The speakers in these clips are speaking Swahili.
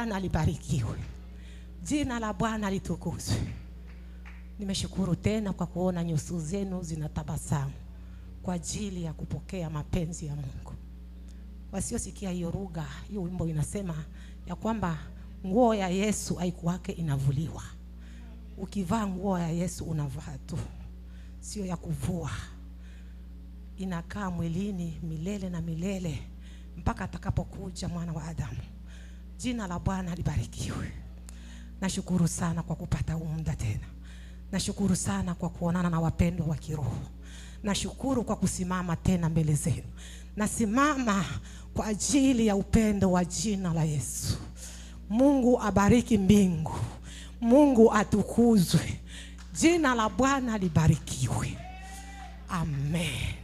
Bwana libarikiwe. Jina la Bwana litukuzwe. Nimeshukuru tena kwa kuona nyuso zenu zinatabasamu kwa ajili ya kupokea mapenzi ya Mungu. Wasiosikia hiyo lugha, hiyo wimbo inasema ya kwamba nguo ya Yesu haikuwake inavuliwa. Ukivaa nguo ya Yesu unavaa tu, sio ya kuvua. Inakaa mwilini milele na milele mpaka atakapokuja mwana wa Adamu. Jina la Bwana libarikiwe. Nashukuru sana kwa kupata muda tena. Nashukuru sana kwa kuonana na wapendwa wa kiroho. Nashukuru kwa kusimama tena mbele zenu. Nasimama kwa ajili ya upendo wa jina la Yesu. Mungu abariki mbingu. Mungu atukuzwe. Jina la Bwana libarikiwe. Amen.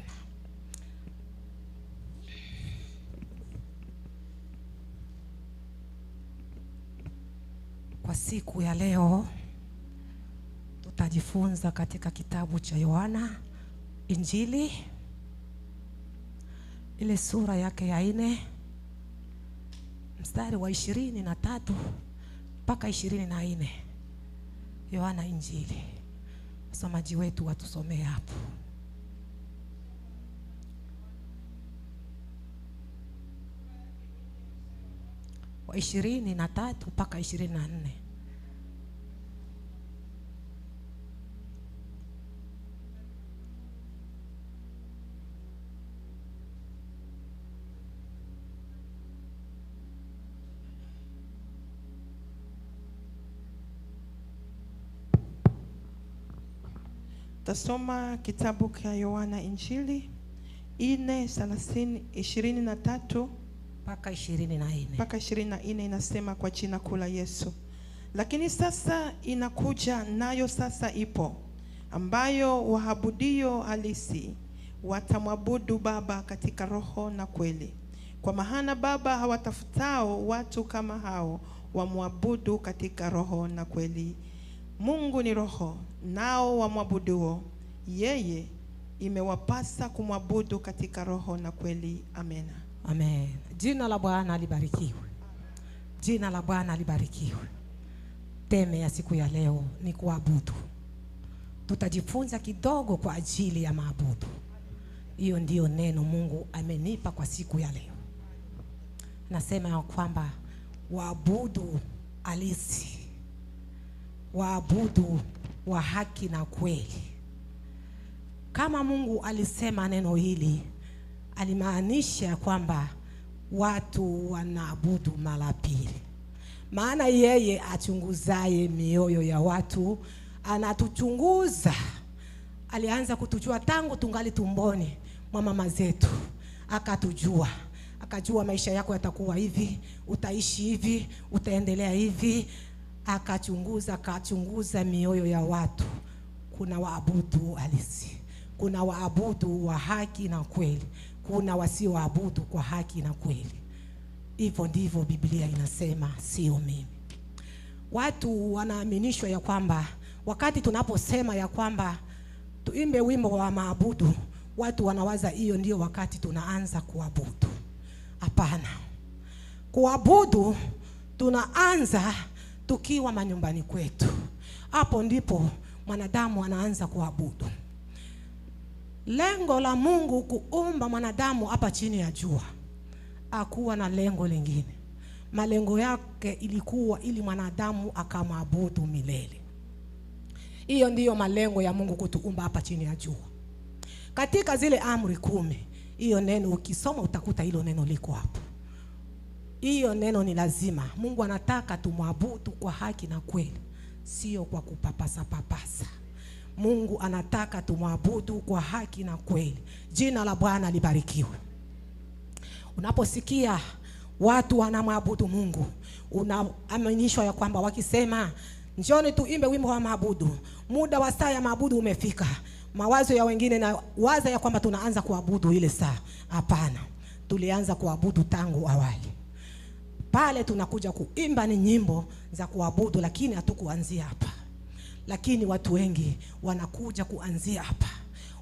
Kwa siku ya leo tutajifunza katika kitabu cha Yohana Injili ile sura yake ya 4 mstari wa 23 mpaka 24. Yohana Injili. Msomaji wetu watusomee hapo. Wa 23 mpaka 24. Tasoma kitabu cha Yohana Injili 4:23 mpaka 24. mpaka 24 inasema kwa jina kula Yesu. Lakini sasa inakuja, nayo sasa ipo, ambayo waabudio halisi watamwabudu Baba katika roho na kweli. Kwa maana Baba hawatafutao watu kama hao wamwabudu katika roho na kweli. Mungu ni roho, nao wamwabuduo yeye imewapasa kumwabudu katika roho na kweli. Amen. Amen. Jina la Bwana libarikiwe. Jina la Bwana libarikiwe. Teme ya siku ya leo ni kuabudu. Tutajifunza kidogo kwa ajili ya maabudu. Hiyo ndiyo neno Mungu amenipa kwa siku ya leo. Nasema ya kwamba waabudu halisi, waabudu wa haki na kweli. Kama Mungu alisema neno hili, alimaanisha kwamba watu wanaabudu mara pili. Maana yeye achunguzaye mioyo ya watu anatuchunguza. Alianza kutujua tangu tungali tumboni mwa mama zetu. Akatujua. Akajua maisha yako yatakuwa hivi, utaishi hivi, utaendelea hivi. Akachunguza mioyo ya watu. Kuna waabudu halisi, kuna waabudu wa haki na kweli, kuna wasioabudu kwa haki na kweli. Hivyo ndivyo Biblia inasema, sio mimi. Watu wanaaminishwa ya kwamba wakati tunaposema ya kwamba tuimbe wimbo wa maabudu, watu wanawaza hiyo ndio wakati tunaanza kuabudu. Hapana. Kuabudu tunaanza tukiwa manyumbani kwetu. Hapo ndipo mwanadamu anaanza kuabudu. Lengo la Mungu kuumba mwanadamu hapa chini ya jua hakuwa na lengo lingine. Malengo yake ilikuwa ili mwanadamu akamwabudu milele. Hiyo ndiyo malengo ya Mungu kutuumba hapa chini ya jua. Katika zile amri 10, hiyo neno ukisoma utakuta hilo neno liko hapo. Hiyo neno ni lazima. Mungu anataka tumwabudu kwa haki na kweli, sio kwa kupapasa papasa. Mungu anataka tumwabudu kwa haki na kweli. Jina la Bwana libarikiwe. Unaposikia watu wanamwabudu Mungu, unaaminishwa ya kwamba wakisema njoni tuimbe wimbo wa maabudu, muda wa saa ya maabudu umefika. Mawazo ya wengine na waza ya kwamba tunaanza kuabudu ile saa. Hapana. Tulianza kuabudu tangu awali. Pale tunakuja kuimba ni nyimbo za kuabudu, lakini hatukuanzia hapa. Lakini watu wengi wanakuja kuanzia hapa.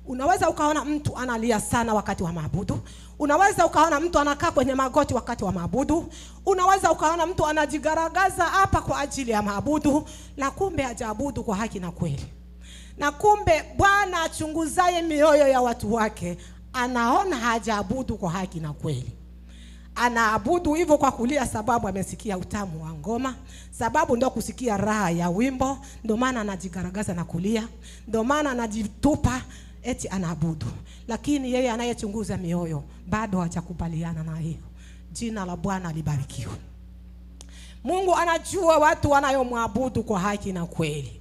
Unaweza ukaona mtu analia sana wakati wa maabudu. Unaweza ukaona mtu anakaa kwenye magoti wakati wa maabudu. Unaweza ukaona mtu anajigaragaza hapa kwa ajili ya maabudu, na kumbe hajaabudu kwa haki na kweli. Na kumbe Bwana achunguzaye mioyo ya watu wake anaona hajaabudu kwa haki na kweli. Anaabudu hivyo kwa kulia sababu amesikia utamu wa ngoma, sababu ndio kusikia raha ya wimbo, ndio maana anajigaragaza na kulia, ndio maana anajitupa eti anaabudu. Lakini yeye anayechunguza mioyo bado hajakubaliana na hiyo. Jina la Bwana libarikiwe. Mungu anajua watu wanayomwabudu kwa haki na kweli.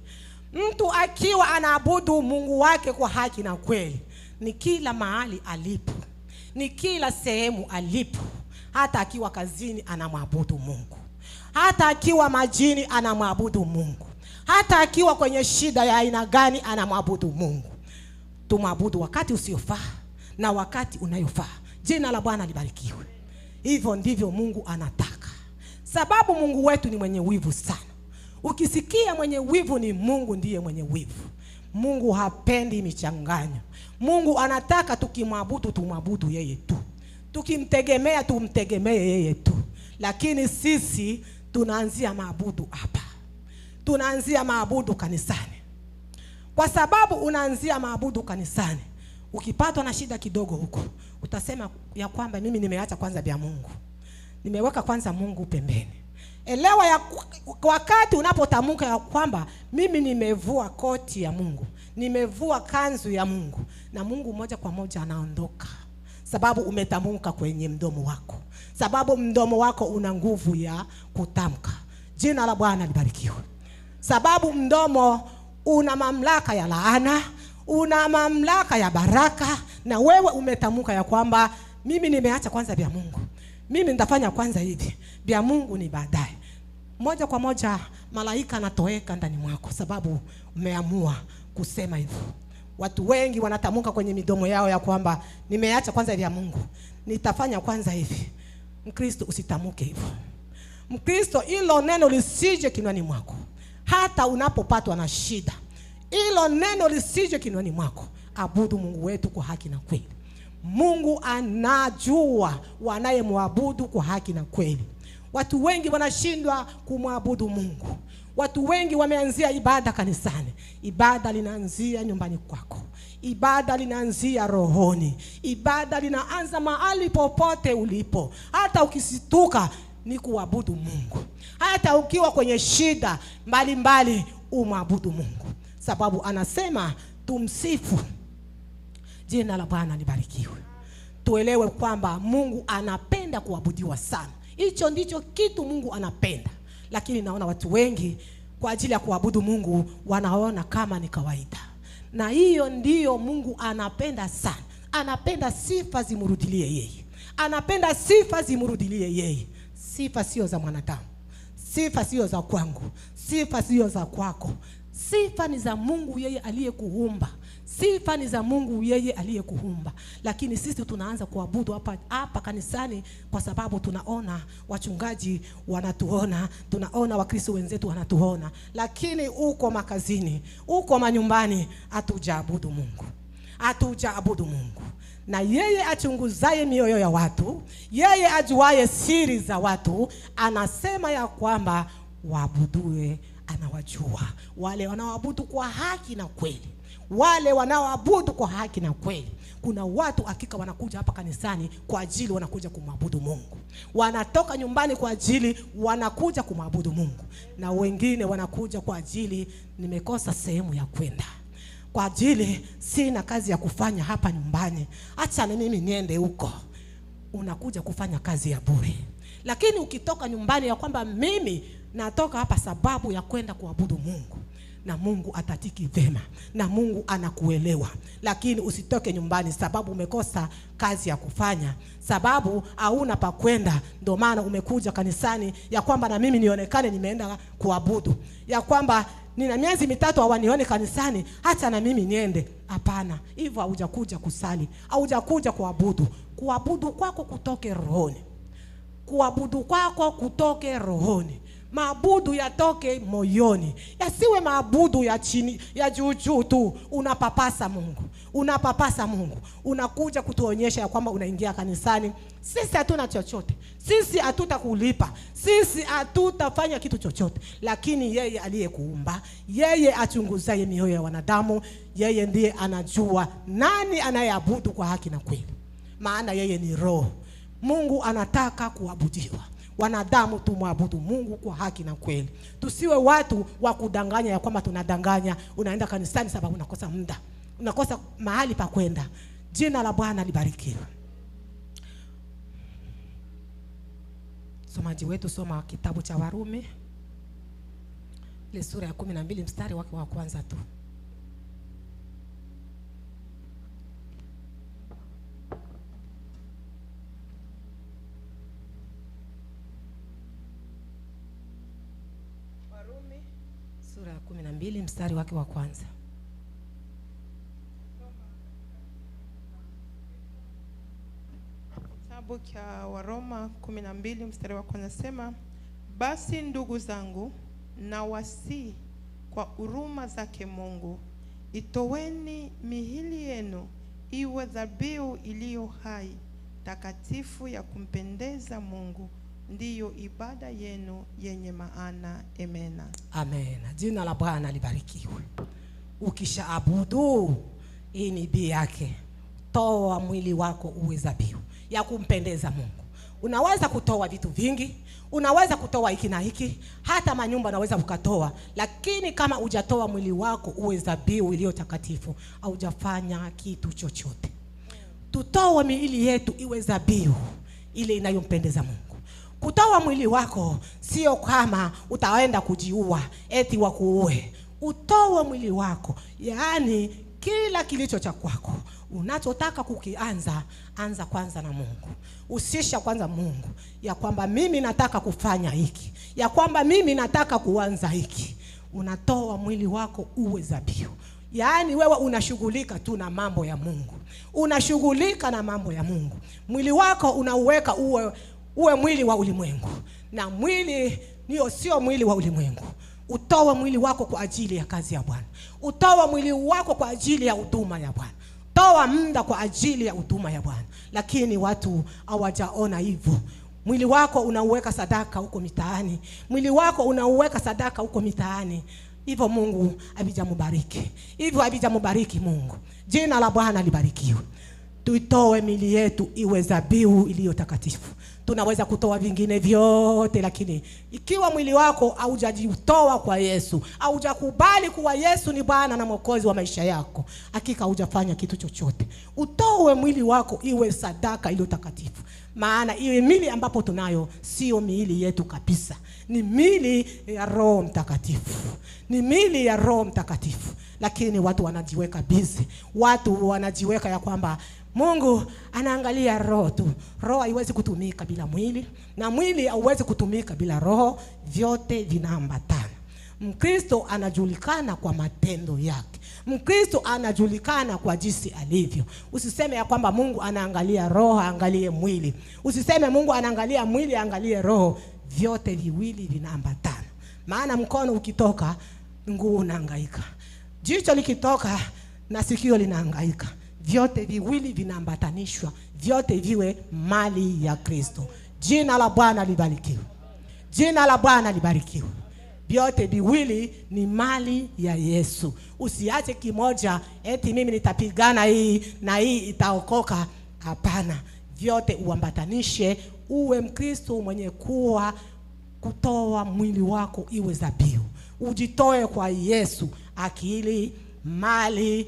Mtu akiwa anaabudu Mungu wake kwa haki na kweli, ni kila mahali alipo, ni kila sehemu alipo. Hata akiwa kazini anamwabudu Mungu, hata akiwa majini anamwabudu Mungu, hata akiwa kwenye shida ya aina gani anamwabudu Mungu. Tumwabudu wakati usiofaa na wakati unayofaa. Jina la Bwana libarikiwe. Hivyo ndivyo Mungu anataka, sababu Mungu wetu ni mwenye wivu sana. Ukisikia mwenye wivu, ni Mungu ndiye mwenye wivu. Mungu hapendi michanganyo. Mungu anataka tukimwabudu tumwabudu yeye tu, tukimtegemea tumtegemee yeye tu. Lakini sisi tunaanzia maabudu hapa, tunaanzia maabudu kanisani. Kwa sababu unaanzia maabudu kanisani, ukipatwa na shida kidogo huko, utasema ya kwamba mimi nimeacha kwanza vya Mungu, nimeweka kwanza Mungu pembeni. Elewa ya wakati unapotamka ya kwamba mimi nimevua koti ya Mungu, nimevua kanzu ya Mungu, na Mungu moja kwa moja anaondoka, sababu umetamka kwenye mdomo wako, sababu mdomo wako una nguvu ya kutamka. Jina la Bwana libarikiwe. Sababu mdomo una mamlaka ya laana, una mamlaka ya baraka, na wewe umetamka ya kwamba mimi nimeacha kwanza vya Mungu, mimi nitafanya kwanza hivi, vya Mungu ni baadaye. Moja kwa moja malaika anatoweka ndani mwako, sababu umeamua kusema hivyo. Watu wengi wanatamka kwenye midomo yao ya kwamba nimeacha kwanza vya Mungu, nitafanya kwanza hivi. Mkristo, usitamuke hivyo. Mkristo, hilo neno lisije kinywani mwako. Hata unapopatwa na shida, hilo neno lisije kinywani mwako. Abudu Mungu wetu kwa haki na kweli. Mungu anajua wanayemwabudu kwa haki na kweli. Watu wengi wanashindwa kumwabudu Mungu. Watu wengi wameanzia ibada kanisani. Ibada linaanzia nyumbani kwako. Ibada linaanzia rohoni. Ibada linaanza mahali popote ulipo. Hata ukisituka ni kuabudu Mungu. Hata ukiwa kwenye shida mbalimbali umwabudu Mungu, sababu anasema tumsifu. Jina la Bwana libarikiwe. Tuelewe kwamba Mungu anapenda kuabudiwa sana. Hicho ndicho kitu Mungu anapenda. Lakini naona watu wengi kwa ajili ya kuabudu Mungu wanaona kama ni kawaida. Na hiyo ndiyo Mungu anapenda sana. Anapenda sifa zimurudilie yeye. Anapenda sifa zimurudilie yeye. Sifa sio za mwanadamu. Sifa sio za kwangu. Sifa sio za kwako. Sifa ni za Mungu yeye aliyekuumba. Sifa ni za Mungu yeye aliyekuumba. Lakini sisi tunaanza kuabudu hapa kanisani kwa sababu tunaona wachungaji wanatuona, tunaona Wakristo wenzetu wanatuona. Lakini uko makazini, uko manyumbani, hatujaabudu Mungu. Hatujaabudu Mungu. Na yeye achunguzaye mioyo ya watu, yeye ajuaye siri za watu, anasema ya kwamba waabudue anawajua. Wale wanaoabudu kwa haki na kweli. Wale wanaoabudu kwa haki na kweli. Kuna watu hakika wanakuja hapa kanisani kwa ajili wanakuja kumwabudu Mungu. Wanatoka nyumbani kwa ajili wanakuja kumwabudu Mungu. Na wengine wanakuja kwa ajili nimekosa sehemu ya kwenda, kwa ajili sina kazi ya kufanya hapa nyumbani, acha na mimi niende huko. Unakuja kufanya kazi ya bure. Lakini ukitoka nyumbani ya kwamba mimi natoka hapa sababu ya kwenda kuabudu Mungu, na Mungu atatiki vema, na Mungu anakuelewa. Lakini usitoke nyumbani sababu umekosa kazi ya kufanya, sababu hauna pa kwenda, ndio maana umekuja kanisani ya kwamba na mimi nionekane nimeenda kuabudu, ya kwamba nina miezi 3 hawanione kanisani, hata na mimi niende. Hapana, hivyo haujakuja kusali, haujakuja kuabudu. Kuabudu kwako kutoke rohoni. Kuabudu kwako kutoke rohoni. Maabudu yatoke moyoni. Yasiwe maabudu ya chini, ya juu juu tu. Unapapasa Mungu. Unapapasa Mungu. Unakuja kutuonyesha ya kwamba unaingia kanisani. Sisi hatuna chochote. Sisi hatutakulipa. Sisi hatutafanya kitu chochote. Lakini yeye aliyekuumba, yeye achunguzaye mioyo ya wanadamu, yeye ndiye anajua nani anayeabudu kwa haki na kweli. Maana yeye ni roho. Mungu anataka kuabudiwa. Wanadamu tumwabudu Mungu kwa haki na kweli. Tusiwe watu wa kudanganya ya kwamba tunadanganya. Unaenda kanisani sababu unakosa muda. Unakosa mahali pa kwenda. Jina la Bwana libarikiwe. Somaji wetu soma kitabu cha Warumi. Ile sura ya 12 mstari wake wa kwanza tu. Warumi sura ya 12 mstari wake wa kwanza. Kitabu cha Waroma 12 mstari wa kwanza sema, basi ndugu zangu, na wasi kwa huruma zake Mungu, itoweni miili yenu iwe dhabihu iliyo hai, takatifu, ya kumpendeza Mungu, ndiyo ibada yenu yenye maana. Amena. Amena. Jina la Bwana libarikiwe. Ukishaabudu, hii ni bii yake. Toa mwili wako uwe dhabihu ya kumpendeza Mungu. Unaweza kutoa vitu vingi, unaweza kutoa hiki na hiki, hata manyumba unaweza ukatoa, lakini kama hujatoa mwili wako uwe dhabihu iliyo takatifu, haujafanya kitu chochote. Tutoe miili yetu iwe dhabihu ile inayompendeza Mungu. Kutoa mwili wako sio kama utaenda kujiua eti wakuue. Utoe mwili wako, yaani kila kilicho cha kwako unachotaka kukianza, anza kwanza na Mungu. Usisha kwanza Mungu ya kwamba mimi nataka kufanya hiki, ya kwamba mimi nataka kuanza hiki. Unatoa mwili wako uwe dhabihu. Yaani wewe unashughulika tu na mambo ya Mungu. Unashughulika na mambo ya Mungu. Mwili wako unauweka uwe mwili wa ulimwengu. Na mwili niyo sio mwili wa ulimwengu. Utoa mwili wako kwa ajili ya kazi ya Bwana. Utoa mwili wako kwa ajili ya huduma ya Bwana. Toa muda kwa ajili ya huduma ya Bwana. Lakini watu hawajaona hivyo. Mwili wako unauweka sadaka huko mitaani. Mwili wako unauweka sadaka huko mitaani. Hivyo Mungu abijamubariki. Hivyo abijamubariki Mungu. Jina la Bwana libarikiwe. Tuitoe mili yetu iwe dhabihu iliyo takatifu. Tunaweza kutoa vingine vyote, lakini ikiwa mwili wako haujajitoa kwa Yesu, haujakubali kuwa Yesu ni Bwana na Mwokozi wa maisha yako, hakika hujafanya kitu chochote. Utoe mwili wako iwe sadaka iliyo takatifu. Maana iwe mili ambapo tunayo sio miili yetu kabisa. Ni mili ya Roho Mtakatifu. Ni mili ya Roho Mtakatifu. Lakini watu wanajiweka busy. Watu wanajiweka ya kwamba Mungu anaangalia roho tu. Roho haiwezi kutumika bila mwili, na mwili hauwezi kutumika bila roho. Vyote vinaambatana. Mkristo anajulikana kwa matendo yake. Mkristo anajulikana kwa jinsi alivyo. Usiseme ya kwamba Mungu anaangalia roho, angalie mwili. Usiseme Mungu anaangalia mwili, angalie roho. Vyote viwili vinaambatana. Maana mkono ukitoka, mguu unahangaika. Jicho likitoka, na sikio linahangaika. Vyote viwili vinaambatanishwa. Vyote viwe mali ya Kristo. Jina la Bwana libarikiwe. Jina la Bwana libarikiwe. Vyote viwili ni mali ya Yesu. Usiache kimoja eti mimi nitapigana hii na hii itaokoka. Hapana. Vyote uambatanishe, uwe Mkristo mwenye kutoa mwili wako iwe dhabihu. Ujitoe kwa Yesu. Akili, mali,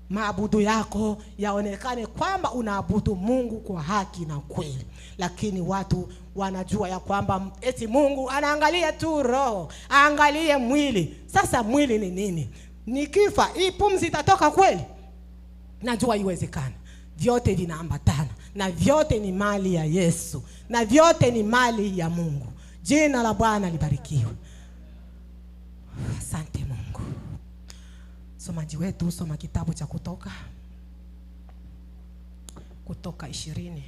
maabudu yako yaonekane kwamba unaabudu Mungu kwa haki na kweli. Lakini watu wanajua ya kwamba eti Mungu anaangalia tu roho, angalie mwili. Sasa mwili ni nini? Nikifa hii pumzi itatoka kweli? Najua iwezekana. Vyote vinaambatana, na vyote ni mali ya Yesu, na vyote ni mali ya Mungu. Jina la Bwana libarikiwe. Asante Mungu. Somaji wetu soma kitabu cha Kutoka 20.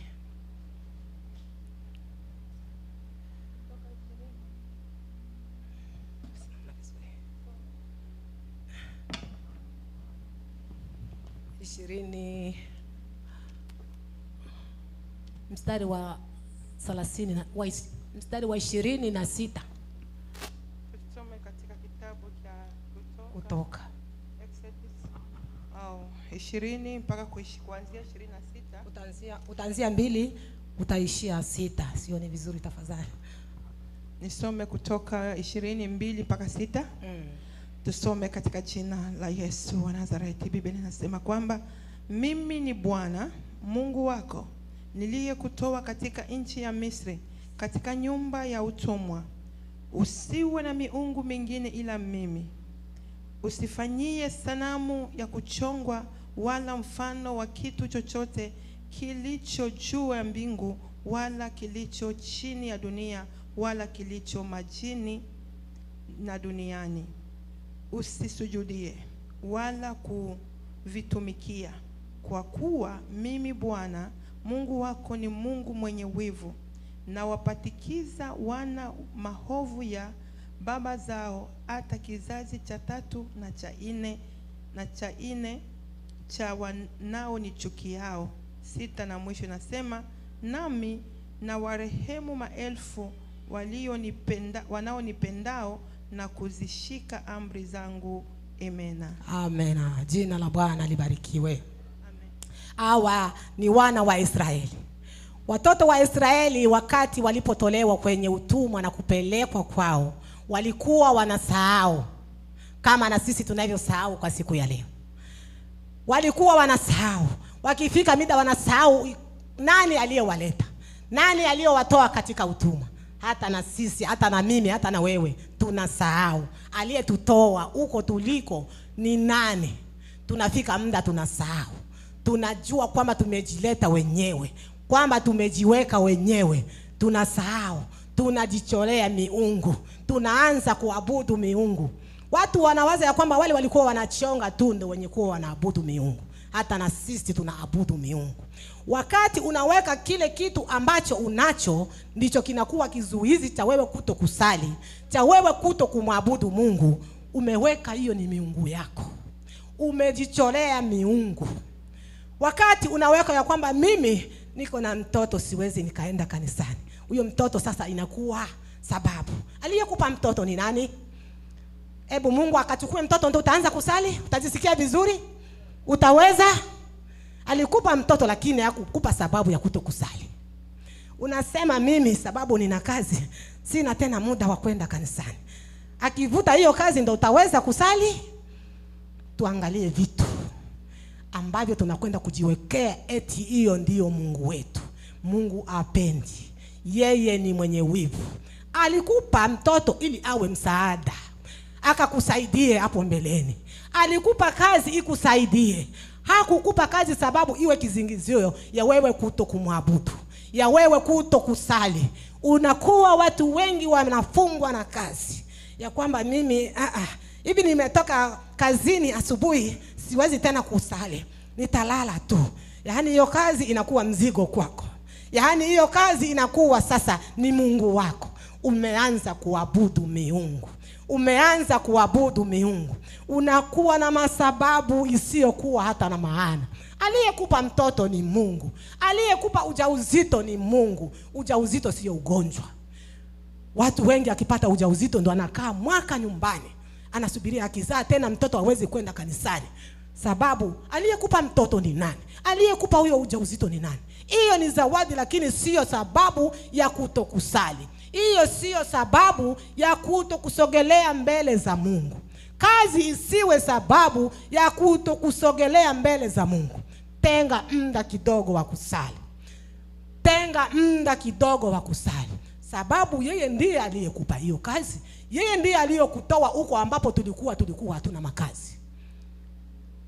20 mstari wa 30 na mstari wa 26. Tusome katika kitabu cha Kutoka. Exodus 20 mpaka kuanzia 26. Utaanzia 2 utaishia 6. Sio ni vizuri tafadhali. Nisome Kutoka 22 mpaka 6. Tusome katika jina la Yesu wa Nazareti. Biblia inasema kwamba mimi ni Bwana Mungu wako niliyekutoa katika nchi ya Misri, katika nyumba ya utumwa. Usiwe na miungu mingine ila mimi. Usifanyie sanamu ya kuchongwa wala mfano wa kitu chochote kilicho juu ya mbingu wala kilicho chini ya dunia wala kilicho majini na duniani. Usisujudie wala kuvitumikia, kwa kuwa mimi Bwana Mungu wako ni Mungu mwenye wivu, na wapatikiza wana maovu ya baba zao hata kizazi cha 3 na cha 4 cha wanaonichukiao. 6 na mwisho nasema, nami na warehemu maelfu wanaonipendao na kuzishika amri zangu. Amena. Amena. Jina la Bwana libarikiwe. Amen. Hawa ni wana wa Israeli. Watoto wa Israeli wakati walipotolewa kwenye utumwa na kupelekwa kwao, walikuwa wanasahau kama na sisi tunavyosahau kwa siku ya leo. Walikuwa wanasahau. Wakifika mida wanasahau nani aliyewaleta, nani aliyowatoa katika utumwa. Hata na sisi, hata na mimi, hata na wewe tunasahau aliyetutoa huko tuliko ni nani. Tunafika muda tunasahau. Tunajua kwamba tumejileta wenyewe, kwamba tumejiweka wenyewe. Tunasahau, tunajicholea miungu, tunaanza kuabudu miungu. Watu wanawaza ya kwamba wale walikuwa wanachonga tu ndio wenye kuwa wanaabudu miungu. Hata na sisi tunaabudu miungu. Wakati unaweka kile kitu ambacho unacho, ndicho kinakuwa kizuizi cha wewe kuto kusali, cha wewe kuto kumwabudu Mungu. Umeweka hiyo ni miungu yako, umejicholea miungu. Wakati unaweka ya kwamba mimi niko na mtoto siwezi nikaenda kanisani, huyo mtoto sasa inakuwa sababu. Aliyekupa mtoto ni nani? Hebu Mungu akachukue mtoto ndio utaanza kusali? Utajisikia vizuri? Utaweza? Alikupa mtoto lakini hakukupa sababu ya kutokusali. Unasema mimi sababu nina kazi, sina tena muda wa kwenda kanisani. Akivuta hiyo kazi ndio utaweza kusali? Tuangalie vitu ambavyo tunakwenda kujiwekea eti hiyo ndiyo Mungu wetu. Mungu apendi. Yeye ni mwenye wivu. Alikupa mtoto ili awe msaada, akakusaidie hapo mbeleni. Alikupa kazi ikusaidie. Hakukupa kazi sababu iwe kizingizio ya wewe kuto kumwabudu, ya wewe kuto kusali. Unakuwa watu wengi wanafungwa na kazi ya kwamba mimi hivi nimetoka kazini asubuhi siwezi tena kusali, nitalala tu. Yaani hiyo kazi inakuwa mzigo kwako. Yaani hiyo kazi inakuwa sasa ni Mungu wako. Umeanza kuabudu miungu. Umeanza kuabudu miungu. Unakuwa na masababu isiyokuwa hata na maana. Aliyekupa mtoto ni Mungu. Aliyekupa ujauzito ni Mungu. Ujauzito sio ugonjwa. Watu wengi akipata ujauzito ndo anakaa mwaka nyumbani, anasubiria akizaa tena mtoto hawezi kwenda kanisani. Sababu aliyekupa mtoto ni nani? Aliyekupa huyo ujauzito ni nani? Hiyo ni zawadi, lakini sio sababu ya kutokusali. Hiyo sio sababu ya kutokusogelea mbele za Mungu. Kazi isiwe sababu ya kutokusogelea mbele za Mungu. Tenga muda kidogo wa kusali. Tenga muda kidogo wa kusali. Sababu yeye ndiye aliyekupa hiyo kazi. Yeye ndiye aliyokutoa huko ambapo tulikuwa hatuna makazi.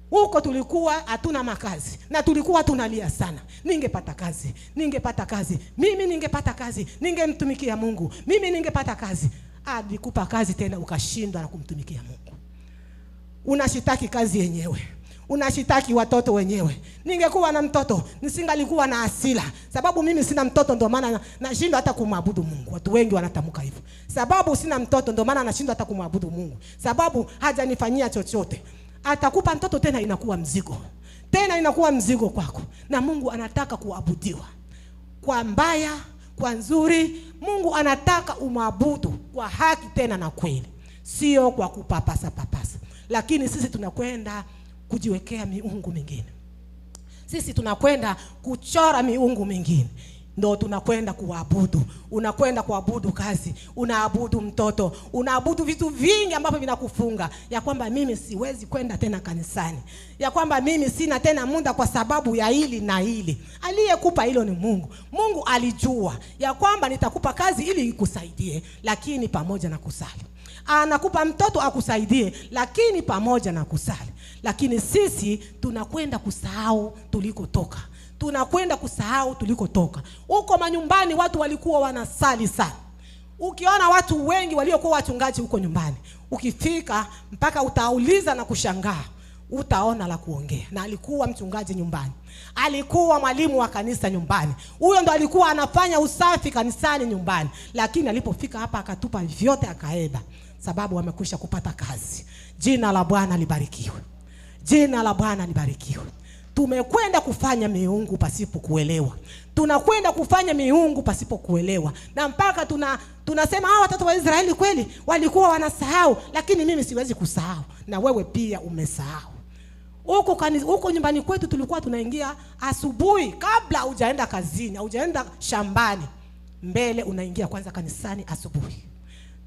Huko tulikuwa hatuna makazi na tulikuwa tunalia sana. Ningepata kazi, ningepata kazi. Mimi ningepata kazi, ningemtumikia Mungu. Mimi ningepata kazi. Alikupa kazi tena ukashindwa na kumtumikia Mungu. Unashitaki kazi yenyewe. Unashitaki watoto wenyewe. Ningekuwa na mtoto, nisingalikuwa na hasira. Sababu mimi sina mtoto ndio maana nashindwa hata kumwabudu Mungu. Watu wengi wanatamka hivyo. Sababu sina mtoto ndio maana nashindwa hata kumwabudu Mungu. Sababu hajanifanyia chochote. Atakupa mtoto tena inakuwa mzigo. tena inakuwa mzigo kwako. Na Mungu anataka kuabudiwa kwa mbaya, kwa nzuri. Mungu anataka umwabudu kwa haki tena na kweli, sio kwa kupapasa papasa. Lakini sisi tunakwenda kujiwekea miungu mingine, sisi tunakwenda kuchora miungu mingine, ndo tunakwenda kuabudu. Unakwenda kuabudu kazi, unaabudu mtoto, unaabudu vitu vingi ambavyo vinakufunga, ya kwamba mimi siwezi kwenda tena kanisani, ya kwamba mimi sina tena muda kwa sababu ya hili na hili. Aliyekupa hilo ni Mungu. Mungu alijua ya kwamba nitakupa kazi ili ikusaidie, lakini pamoja na kusali. Anakupa mtoto akusaidie, lakini pamoja na kusali. Lakini sisi tunakwenda kusahau tulikotoka. Tunakwenda kusahau tulikotoka. Huko manyumbani watu walikuwa wanasali sana. Ukiona watu wengi waliokuwa wachungaji huko nyumbani, ukifika mpaka utauliza na kushangaa, utaona la kuongea. Na alikuwa mchungaji nyumbani, alikuwa mwalimu wa kanisa nyumbani, huyo ndo alikuwa anafanya usafi kanisani nyumbani. Lakini alipofika hapa akatupa vyote akaenda, sababu amekwisha kupata kazi. Jina la Bwana libarikiwe. Jina la Bwana libarikiwe. Tumekwenda kufanya miungu pasipo kuelewa. Tunakwenda kufanya miungu pasipo kuelewa. Na mpaka tunasema hawa watoto wa Israeli kweli walikuwa wanasahau, lakini mimi siwezi kusahau, na wewe pia umesahau. Huko nyumbani kwetu tulikuwa tunaingia asubuhi, kabla hujaenda kazini, hujaenda shambani, mbele unaingia kwanza kanisani asubuhi.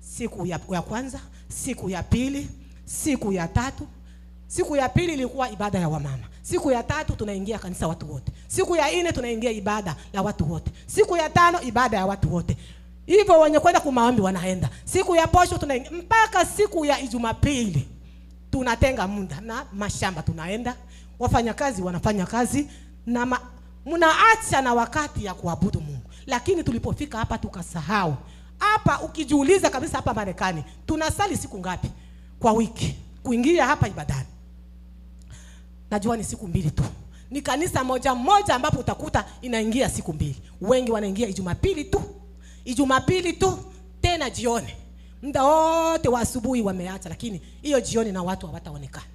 Siku ya kwanza, siku ya pili, siku ya tatu. Siku ya pili ilikuwa ibada ya wamama. Siku ya tatu tunaingia kanisa watu wote. Siku ya 4 tunaingia ibada la watu wote. Siku ya 5 ibada ya watu wote. Hivyo wenye kwenda kumaombi wanaenda. Siku ya posho tunaingia mpaka siku ya Jumapili. Tunatenga muda na mashamba tunaenda. Wafanyakazi wanafanya kazi na mnaacha na wakati ya kuabudu Mungu. Lakini tulipofika hapa tukasahau. Hapa ukijiuliza kabisa, hapa Marekani tunasali siku ngapi kwa wiki kuingia hapa ibadani? Najua ni siku 2 tu. Ni kanisa moja ambapo utakuta inaingia siku 2. Wengi wanaingia Jumapili tu. Jumapili tu, tena jioni. Muda wote wa asubuhi wameacha, lakini hiyo jioni na watu hawataonekana.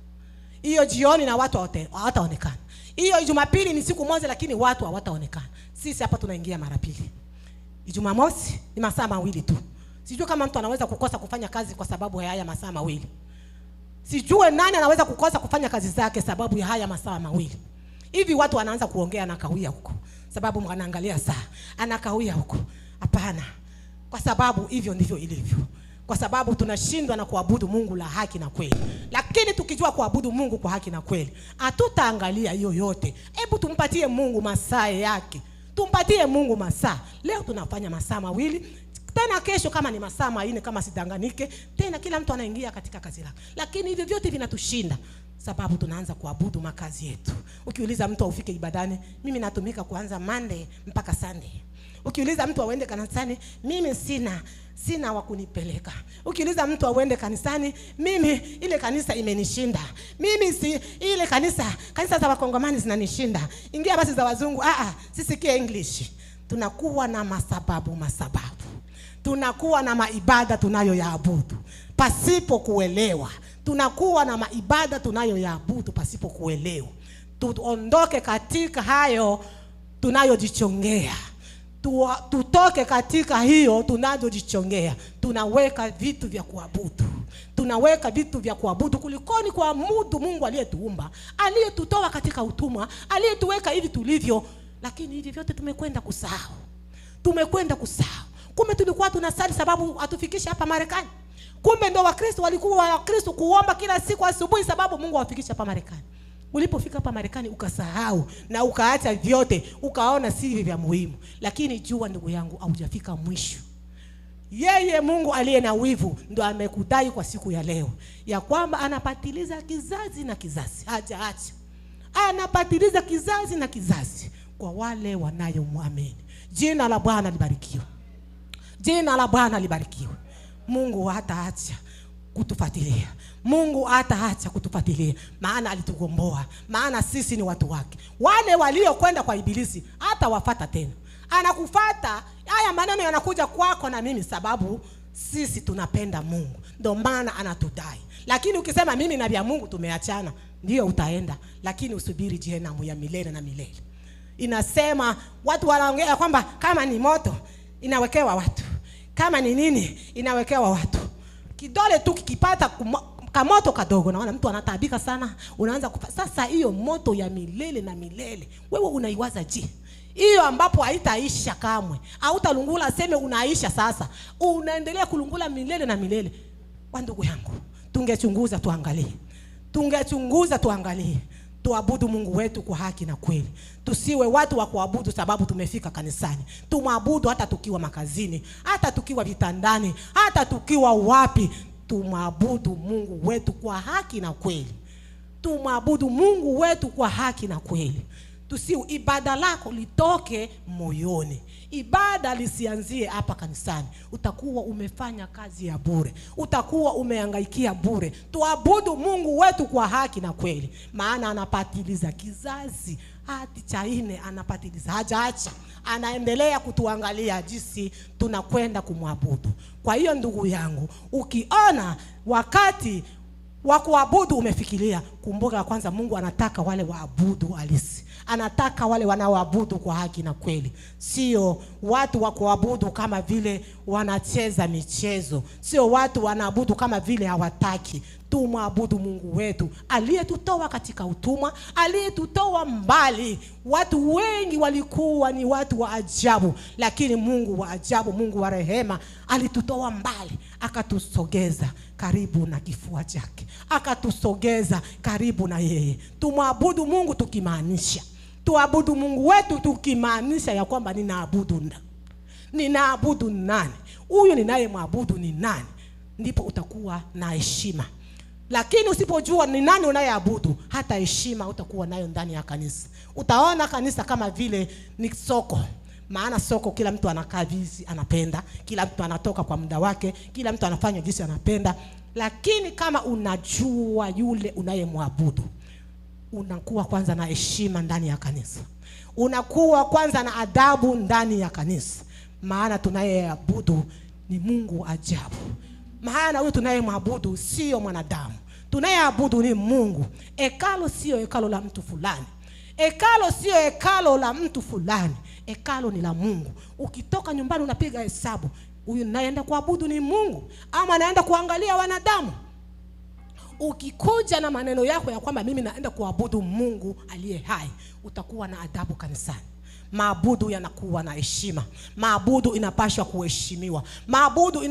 Hiyo jioni na watu hawataonekana. Hiyo Jumapili ni siku moja, lakini watu hawataonekana. Sisi hapa tunaingia mara 2. Jumamosi ni masaa 2 tu. Sijui kama mtu anaweza kukosa kufanya kazi kwa sababu ya haya masaa 2. Sijue nani anaweza kukosa kufanya kazi zake sababu ya haya masaa 2. Hivi watu wanaanza kuongea na kawia huko, sababu mnaangalia saa, anakawia huko. Hapana. Kwa sababu hivyo ndivyo ilivyo. Kwa sababu tunashindwa na kuabudu Mungu la haki na kweli. Lakini tukijua kuabudu Mungu kwa haki na kweli, hatutaangalia hiyo yote. Hebu tumpatie Mungu masaa yake. Tumpatie Mungu masaa. Leo tunafanya masaa 2. Tena kesho kama ni masaa 4 kama sidanganike, tena kila mtu anaingia katika kazi lake. Lakini hivyo vyote vinatushinda sababu tunaanza kuabudu makazi yetu. Ukiuliza mtu aufike ibadani, mimi natumika kuanza Monday mpaka Sunday. Ukiuliza mtu aende kanisani, mimi sina wa kunipeleka. Ukiuliza mtu aende kanisani, mimi ile kanisa imenishinda. Mimi ile kanisa za Wakongomani zinanishinda. Ingia basi za wazungu, sisikie English. Tunakuwa na masababu. Tunakuwa na maibada tunayoyaabudu pasipo kuelewa. Tunakuwa na maibada tunayoyaabudu pasipo kuelewa. Tuondoke katika hayo tunayojichongea. Tutoke katika hiyo tunayojichongea. Tunaweka vitu vya kuabudu. Tunaweka vitu vya kuabudu kulikoni kuabudu Mungu aliyetuumba, aliyetutoa katika utumwa, aliyetuweka hivi tulivyo. Lakini hivi vyote tumekwenda kusahau. Kumbe tulikuwa tunasali sababu atufikishe hapa Marekani. Kumbe ndo Wakristo walikuwa Wakristo kuomba kila siku asubuhi sababu Mungu awafikishe hapa Marekani. Ulipofika hapa Marekani ukasahau na ukaacha vyote, ukaona si vya muhimu. Lakini jua ndugu yangu, haujafika mwisho. Yeye Mungu aliye na wivu ndo amekudai kwa siku ya leo ya kwamba anapatiliza kizazi na kizazi. Hajaacha. Anapatiliza kizazi na kizazi kwa wale wanayomwamini. Jina la Bwana libarikiwe. Jina la Bwana libarikiwe. Mungu hataacha kutufuatilia. Mungu hataacha kutufuatilia, maana alitugomboa, maana sisi ni watu wake. Wale waliokwenda kwa ibilisi hata wafata tena. Anakufuata. Haya maneno yanakuja kwako na mimi sababu sisi tunapenda Mungu. Ndio maana anatudai. Lakini ukisema mimi na vya Mungu tumeachana, ndio utaenda, lakini usubiri jehanamu ya milele na milele. Inasema watu wanaongea kwamba kama ni moto inawekewa watu, kama ni nini inawekewa watu. Kidole tu kikipata kamoto kadogo, naona mtu anataabika sana, unaanza sasa hiyo moto ya milele na milele, wewe unaiwaza je? Hiyo ambapo haitaisha kamwe. Hautalungula seme unaisha sasa. Unaendelea kulungula milele na milele. Kwa ndugu yangu, tungechunguza tuangalie. Tungechunguza tuangalie. Tuabudu Mungu wetu kwa haki na kweli. Tusiwe watu wa kuabudu sababu tumefika kanisani. Tumwabudu hata tukiwa makazini, hata tukiwa vitandani, hata tukiwa wapi. Tumwabudu Mungu wetu kwa haki na kweli. Tumwabudu Mungu wetu kwa haki na kweli. Tusiwe ibada lako litoke moyoni. Ibada lisianzie hapa kanisani. Utakuwa umefanya kazi ya bure. Utakuwa umehangaikia bure. Tuabudu Mungu wetu kwa haki na kweli. Maana anapatiliza kizazi hadi cha 4, anapatiliza hajaacha. Anaendelea kutuangalia jinsi tunakwenda kumwabudu. Kwa hiyo ndugu yangu, ukiona wakati wa kuabudu umefikiria, kumbuka kwanza Mungu anataka wale waabudu halisi. Anataka wale wanaoabudu kwa haki na kweli. Sio watu wa kuabudu kama vile wanacheza michezo. Sio watu wanaabudu kama vile hawataki. Tumwabudu Mungu wetu aliyetutoa katika utumwa, aliyetutoa mbali. Watu wengi walikuwa ni watu wa ajabu, lakini Mungu wa ajabu, Mungu wa rehema, alitutoa mbali, akatusogeza karibu na kifua chake, akatusogeza karibu na yeye. Tumwabudu Mungu tukimaanisha. Tuabudu Mungu wetu tukimaanisha ya kwamba ninaabudu nani? Huyu ninayemwabudu ni nani? Ndipo utakuwa na heshima. Lakini usipojua ni nani unayeabudu, hata heshima utakuwa nayo ndani ya kanisa. Utaona kanisa kama vile ni soko. Maana soko kila mtu anakaa jinsi anapenda, kila mtu anatoka kwa muda wake, kila mtu anafanya jinsi anapenda. Lakini kama unajua yule unayemwabudu, unakuwa kwanza na heshima ndani ya kanisa. Unakuwa kwanza na adabu ndani ya kanisa. Maana tunayeabudu ni Mungu ajabu. Maana huyu tunayemwabudu sio mwanadamu. Tunayeabudu ni Mungu. Hekalo sio hekalo la mtu fulani. Hekalo sio hekalo la mtu fulani. Hekalo ni la Mungu. Ukitoka nyumbani unapiga hesabu, huyu naenda kuabudu ni Mungu ama naenda kuangalia wanadamu? Ukikuja na maneno yako ya kwamba mimi naenda kuabudu Mungu aliye hai, utakuwa na adabu kanisani. Maabudu yanakuwa na heshima. Maabudu inapaswa kuheshimiwa. Maabudu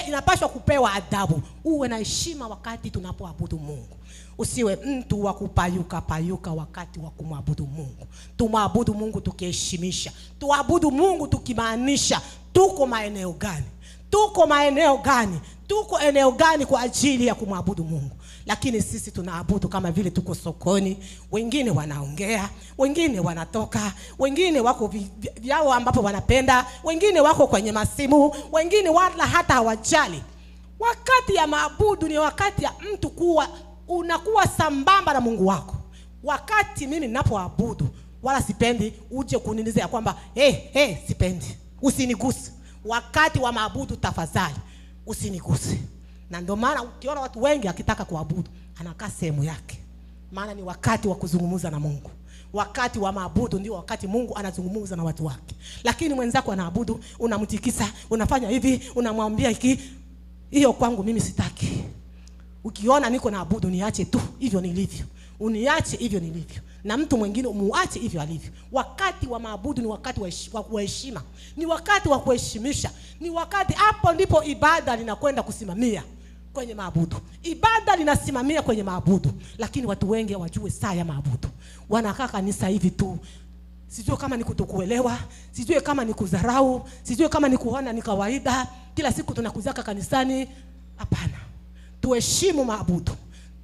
inapaswa kupewa adabu. Uwe na heshima wakati tunapoabudu Mungu. Usiwe mtu wa kupayuka payuka wakati wa kumwabudu Mungu. Tumwabudu Mungu tukiheshimisha. Tuabudu Mungu tukimaanisha. Tuko maeneo gani? Tuko maeneo gani? Tuko eneo gani kwa ajili ya kumwabudu Mungu? Lakini sisi tunaabudu kama vile tuko sokoni. Wengine wanaongea, wengine wanatoka, wengine wako vyao ambapo wanapenda, wengine wako kwenye masimu, wengine wala hata hawajali. Wakati ya maabudu ni wakati ya mtu kuwa unakuwa sambamba na Mungu wako. Wakati mimi ninapoabudu, wala sipendi uje kuniniza ya kwamba sipendi, usiniguse. Wakati wa maabudu tafadhali usiniguse. Na ndio maana ukiona watu wengi akitaka kuabudu, anakaa sehemu yake. Maana ni wakati wa kuzungumza na Mungu. Wakati wa maabudu ndio wakati Mungu anazungumza na watu wake. Lakini mwenzako anaabudu, unamtikisa, unafanya hivi, unamwambia hiki. Hiyo kwangu mimi sitaki. Ukiona niko naabudu, niache tu hivyo nilivyo. Uniache hivyo nilivyo. Na mtu mwingine umuache hivyo alivyo. Wakati wa maabudu ni wakati wa kuheshima. Ni wakati wa kuheshimisha. Ni wakati hapo ndipo ibada linakwenda kusimamia kwenye maabudu. Ibada linasimamia kwenye maabudu. Lakini watu wengi hawajui saa ya maabudu. Wanakaa kanisa hivi tu. Sijui kama ni kutokuelewa, sijui kama ni kudharau, sijui kama ni kuona ni kawaida. Kila siku tunakuzaka kanisani. Hapana. Tuheshimu maabudu.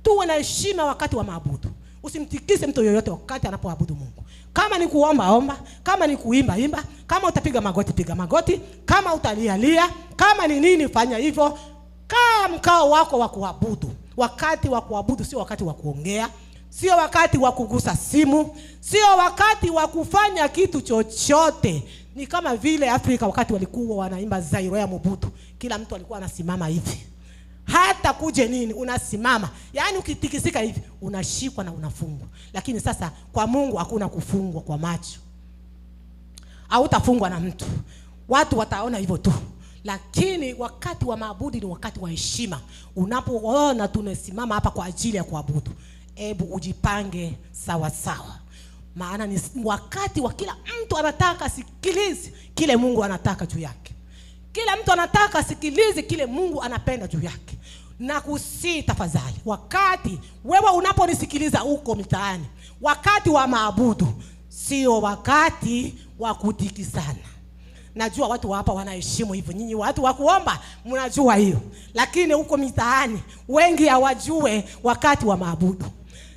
Tuwe na heshima wakati wa maabudu. Usimtikise mtu yoyote wakati anapoabudu Mungu. Kama ni kuomba omba, kama ni kuimba imba, kama utapiga magoti piga magoti, kama utalialia, kama ni nini fanya hivyo. Kama mkao wako wa kuabudu. Wakati wa kuabudu sio wakati wa kuongea, sio wakati wa kugusa simu, sio wakati wa kufanya kitu chochote. Ni kama vile Afrika wakati walikuwa wanaimba Zaire ya Mobutu, kila mtu alikuwa anasimama hivi. Hata kuje nini, unasimama. Yaani ukitikisika hivi unashikwa na unafungwa. Lakini sasa kwa Mungu hakuna kufungwa kwa macho. Hautafungwa na mtu. Watu wataona hivyo tu. Lakini wakati wa maabudu ni wakati wa heshima. Unapoona tunasimama hapa kwa ajili ya kuabudu, hebu ujipange sawa sawa. Maana ni wakati wa kila mtu anataka sikilize kile Mungu anataka juu yake. Kila mtu anataka sikilize kile Mungu anapenda juu yake. Na kusi tafadhali, wakati wewe unaponisikiliza uko mitaani, wakati wa maabudu sio wakati wa kutikisana. Najua watu hapa wanaheshimu hivyo. Nyinyi watu wa kuomba mnajua hiyo. Lakini huko mitaani wengi hawajue wakati wa maabudu.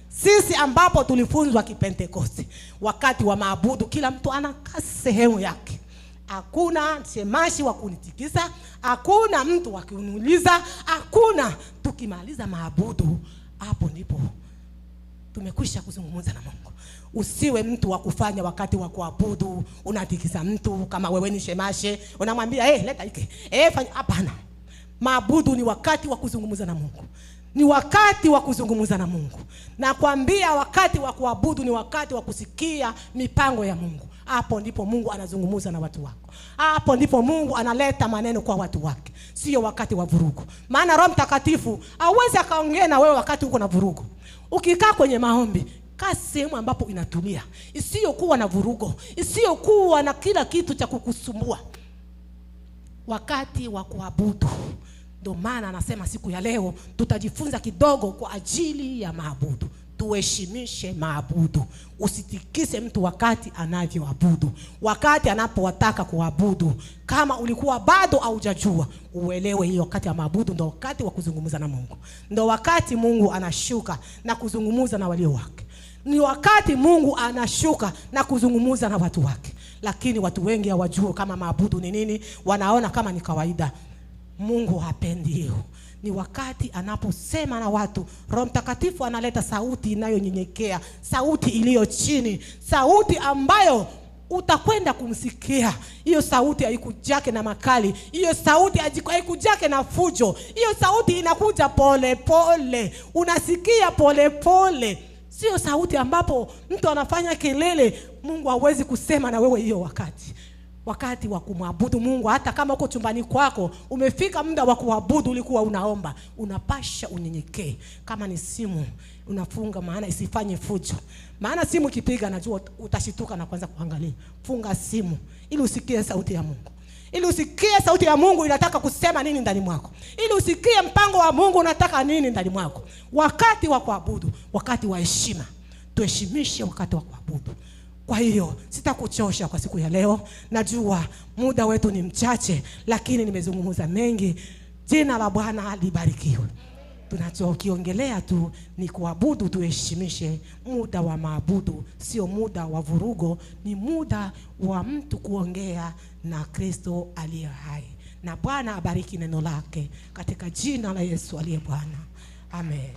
Sisi ambapo tulifunzwa Kipentekoste, wakati wa maabudu kila mtu anakaa sehemu yake. Hakuna shemashi wa kunitikisa, hakuna mtu wa kuniuliza, hakuna. Tukimaliza maabudu, hapo ndipo tumekwisha kuzungumza na Mungu. Usiwe mtu wa kufanya wakati wa kuabudu unatikisa mtu. Kama wewe ni shemashe unamwambia leta hiki, fanya. Hapana. Maabudu ni wakati wa kuzungumza na Mungu. Ni wakati wa kuzungumza na Mungu. Na kuambia wakati wa kuabudu ni wakati wa kusikia mipango ya Mungu. Hapo ndipo Mungu anazungumza na watu wako. Hapo ndipo Mungu analeta maneno kwa watu wake. Sio wakati wa vurugu. Maana Roho Mtakatifu hawezi akaongea na wewe wakati uko na vurugu. Ukikaa kwenye maombi, kaa sehemu ambapo inatulia, isiyokuwa na vurugo, isiyokuwa na kila kitu cha kukusumbua. Wakati wa kuabudu. Ndio maana anasema siku ya leo tutajifunza kidogo kwa ajili ya maabudu. Tuheshimishe maabudu. Usitikise mtu wakati anavyoabudu. Wakati anapowataka kuabudu, kama ulikuwa bado haujajua, uelewe hiyo wakati ya maabudu ndio wakati wa kuzungumza na Mungu. Ndio wakati Mungu anashuka na kuzungumza na walio wake. Ni wakati Mungu anashuka na kuzungumza na watu wake. Lakini watu wengi hawajui kama maabudu ni nini, wanaona kama ni kawaida. Mungu hapendi hiyo. Ni wakati anaposema na watu, Roho Mtakatifu analeta sauti inayonyenyekea, sauti iliyo chini, sauti ambayo utakwenda kumsikia. Hiyo sauti haikujake na makali, hiyo sauti haikujake na fujo. Hiyo sauti inakuja pole pole, unasikia pole pole. Sio sauti ambapo mtu anafanya kelele. Mungu hawezi kusema na wewe hiyo wakati wa kumwabudu Mungu. Hata kama uko chumbani kwako, umefika muda wa kuabudu, ulikuwa unaomba, unapasha unyenyekee. Kama ni simu, unafunga, maana isifanye fujo. Maana simu kipiga, najua utashituka na kwanza kuangalia. Funga simu ili usikie sauti ya Mungu. Ili usikie sauti ya Mungu inataka kusema nini ndani mwako. Ili usikie mpango wa Mungu unataka nini ndani mwako. Wakati wa kuabudu, wakati wa heshima. Tuheshimishe wakati wa kuabudu. Kwa hiyo sitakuchosha kwa siku ya leo. Najua muda wetu ni mchache, lakini nimezungumza mengi. Jina la Bwana libarikiwe. Tunachokiongelea tu ni kuabudu. Tuheshimishe muda wa maabudu, sio muda wa vurugo. Ni muda wa mtu kuongea na Kristo aliye hai. Na Bwana abariki neno lake katika jina la Yesu aliye Bwana. Amen.